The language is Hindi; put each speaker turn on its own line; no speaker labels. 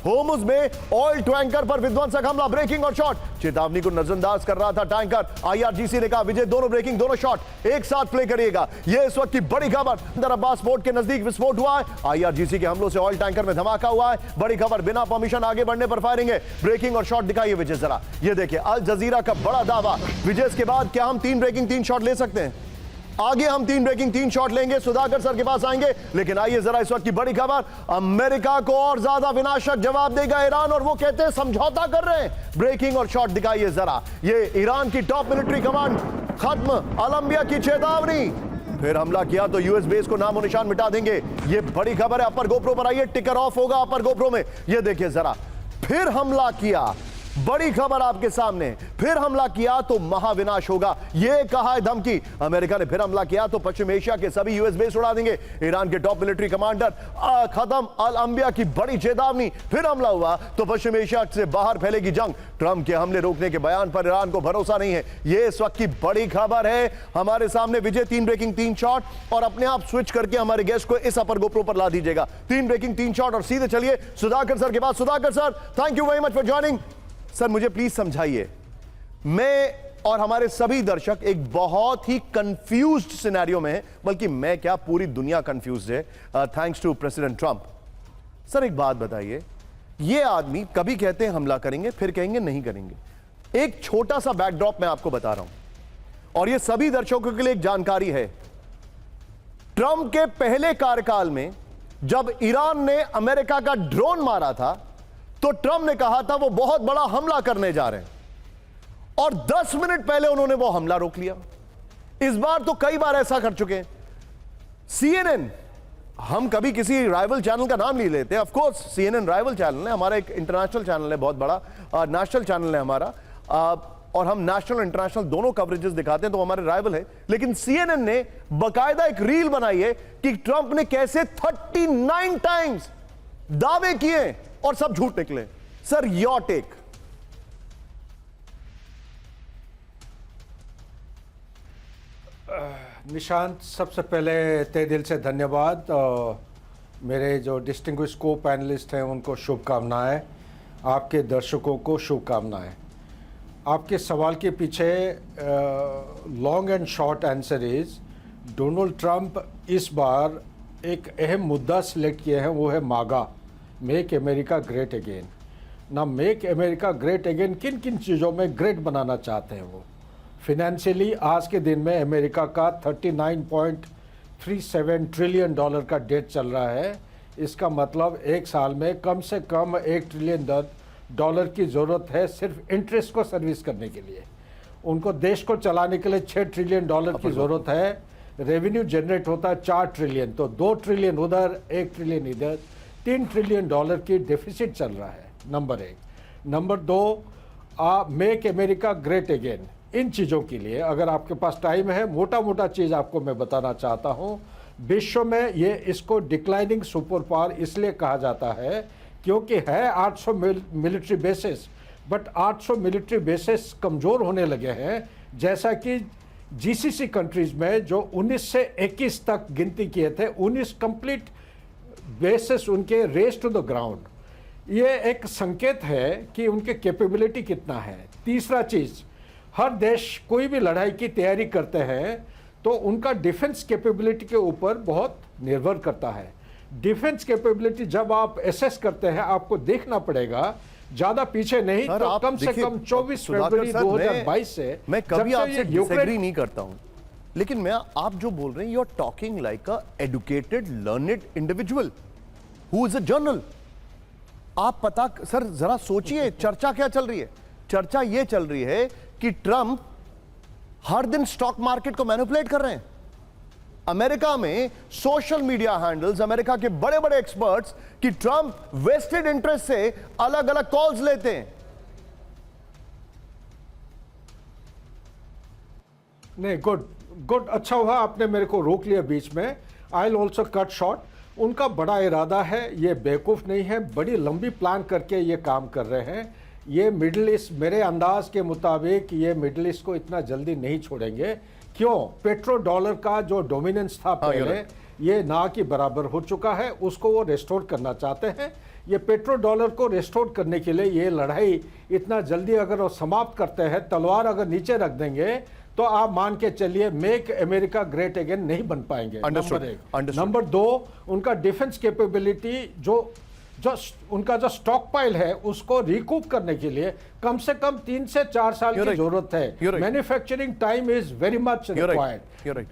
होर्मुज में ऑयल टैंकर पर विध्वंसक हमला, ब्रेकिंग और शॉट। चेतावनी को नजरअंदाज कर रहा था टैंकर। आईआरजीसी ने कहा विजय दोनों ब्रेकिंग दोनों शॉट एक साथ प्ले करिएगा। यह इस वक्त की बड़ी खबर। अंदर अब्बास पोर्ट के नजदीक विस्फोट हुआ है। आईआरजीसी के हमलों से ऑयल टैंकर में धमाका हुआ है। बड़ी खबर, बिना परमिशन आगे बढ़ने पर फायरिंग है। ब्रेकिंग और शॉट दिखाइए विजय जरा। यह देखिए अल जजीरा का बड़ा दावा। विजय के बाद क्या हम 3 ब्रेकिंग 3 शॉट ले सकते हैं? आगे हम 3 ब्रेकिंग 3 शॉट लेंगे, सुधाकर सर के पास आएंगे। लेकिन आइए जरा इस वक्त की बड़ी खबर, अमेरिका को और ज्यादा विनाशक जवाब देगा ईरान, और वो कहते हैं समझौता कर रहे हैं। ब्रेकिंग और शॉट दिखाइए जरा। ये ईरान की टॉप मिलिट्री कमांड खत्म, कोलंबिया की चेतावनी। फिर हमला किया तो यूएस बेस को नामो निशान मिटा देंगे। ये बड़ी खबर है। अपर गोप्रो पर आइए, टिकर ऑफ होगा अपर गोप्रो में। ये देखिए जरा, फिर हमला किया, बड़ी खबर आपके सामने। फिर हमला किया तो महाविनाश होगा, यह कहा है धमकी। अमेरिका ने फिर हमला किया तो पश्चिम एशिया के सभी यूएस बेस उड़ा देंगे। ईरान के टॉप मिलिट्री कमांडर खत्म, कोलंबिया की बड़ी चेतावनी। फिर हमला हुआ तो पश्चिम एशिया से बाहर फैलेगी जंग। ट्रंप के हमले रोकने के बयान पर ईरान को भरोसा नहीं है। यह इस वक्त की बड़ी खबर है हमारे सामने। विजय 3 ब्रेकिंग 3 शॉट, और अपने आप स्विच करके हमारे गेस्ट को इस अपर गोप्रो पर ला दीजिएगा। 3 ब्रेकिंग 3 शॉट, और सीधे चलिए सुधाकर सर के पास। Sudhakar sir, thank you very much for joining. Sir मुझे प्लीज समझाइए, मैं और हमारे सभी दर्शक एक बहुत ही कंफ्यूज्ड सिनेरियो में हैं, बल्कि मैं क्या पूरी दुनिया कंफ्यूज्ड है thanks to president Trump. Sir एक बात बताइए, ये आदमी कभी कहते हैं हमला करेंगे, फिर कहेंगे नहीं करेंगे। एक छोटा सा बैकड्रॉप मैं आपको बता रहा हूं, और ये सभी दर्शकों के लिए एक जानकारी है। ट्रंप के पहले कार्यकाल में जब ईरान ने अमेरिका का ड्रोन मारा था, तो ट्रंप ने कहा था वो बहुत बड़ा हमला करने जा रहे हैं, और 10 मिनट पहले उन्होंने वो हमला रोक लिया। इस बार तो कई बार ऐसा कर चुके हैं। CNN, हम कभी किसी राइवल चैनल का नाम नहीं लेते, of course CNN rival channel है हमारा, एक इंटरनेशनल चैनल है बहुत बड़ा, नेशनल चैनल है हमारा, और हम नेशनल और इंटरनेशनल दोनों कवरेजेस दिखाते हैं, तो हमारे राइवल है। लेकिन CNN ने बाकायदा एक रील बनाई है कि ट्रंप ने कैसे 39 टाइम्स दावे किए और सब झूठ निकले। Sir your take.
निशांत, सबसे पहले तहे दिल से धन्यवाद। मेरे जो डिस्टिंग्विश को पैनलिस्ट हैं उनको शुभकामनाएं, आपके दर्शकों को शुभकामनाएं। आपके सवाल के पीछे long and short answer is, Donald Trump इस बार एक अहम मुद्दा सिलेक्ट किए हैं, वो है मागा, मेक अमेरिका ग्रेट अगेन। ना मेक अमेरिका ग्रेट अगेन किन किन चीज़ों में ग्रेट बनाना चाहते हैं वो। फिनेंशियली आज के दिन में अमेरिका का 39.37 ट्रिलियन डॉलर का डेट चल रहा है। इसका मतलब एक साल में कम से कम 1 ट्रिलियन डॉलर की ज़रूरत है सिर्फ इंटरेस्ट को सर्विस करने के लिए। उनको देश को चलाने के लिए 6 ट्रिलियन डॉलर की ज़रूरत है। रेवेन्यू जनरेट होता है 4 ट्रिलियन, तो 2 ट्रिलियन उधर, 1 ट्रिलियन इधर, 3 ट्रिलियन डॉलर की डेफिसिट चल रहा है, number 1। Number 2, make America great again. इन चीज़ों के लिए अगर आपके पास टाइम है, मोटा मोटा चीज़ आपको मैं बताना चाहता हूँ। विश्व में ये इसको डिक्लाइनिंग सुपर पावर इसलिए कहा जाता है क्योंकि है 800 military bases, but 800 military bases कमज़ोर होने लगे हैं। जैसा कि जीसीसी कंट्रीज़ में जो 19 से 21 तक गिनती किए थे, 19 कंप्लीट बेसिस उनके रेस टू द ग्राउंड। ये एक संकेत है कि उनके कैपेबिलिटी कितना है। तीसरा चीज़, हर देश कोई भी लड़ाई की तैयारी करते हैं तो उनका डिफेंस कैपेबिलिटी के ऊपर बहुत निर्भर करता है। डिफेंस कैपेबिलिटी जब आप एसेस करते हैं, आपको देखना पड़ेगा, ज़्यादा पीछे नहीं तो कम से कम 24 फरवरी 2022 से।
मैं कभी आपसे डिसएग्री नहीं करता हूं, लेकिन मैं आप जो बोल रहे हैं, you are talking like a educated learned individual who is a general. आप पता सर जरा सोचिए चर्चा क्या चल रही है। चर्चा यह चल रही है कि ट्रंप हर दिन स्टॉक मार्केट को मैनिपुलेट कर रहे हैं। अमेरिका में सोशल मीडिया हैंडल्स, अमेरिका के बड़े बड़े एक्सपर्ट्स कि ट्रंप वेस्टेड इंटरेस्ट से अलग अलग कॉल्स लेते हैं।
नहीं, गुड, अच्छा हुआ आपने मेरे को रोक लिया बीच में। I will also cut short. उनका बड़ा इरादा है, ये बेवकूफ़ नहीं है, बड़ी लंबी प्लान करके ये काम कर रहे हैं। ये मिडिल ईस्ट, मेरे अंदाज के मुताबिक ये मिडिल ईस्ट को इतना जल्दी नहीं छोड़ेंगे। क्यों? पेट्रो डॉलर का जो डोमिनेंस था पहले, ये ना के बराबर हो चुका है, उसको वो रेस्टोर करना चाहते हैं। ये पेट्रो डॉलर को रिस्टोर करने के लिए ये लड़ाई इतना जल्दी अगर वो समाप्त करते हैं, तलवार अगर नीचे रख देंगे, तो आप मान के चलिए मेक अमेरिका ग्रेट अगेन नहीं बन पाएंगे।
Understood.
नंबर एक।
Understood.
नंबर दो, उनका डिफेंस कैपेबिलिटी जो उनका जो स्टॉक पाइल है उसको रिकूप करने के लिए कम से कम 3 से 4 साल
You're
की
right.
जरूरत
You're
है।
right.
Manufacturing time is very much
You're right.
Required.
You're right.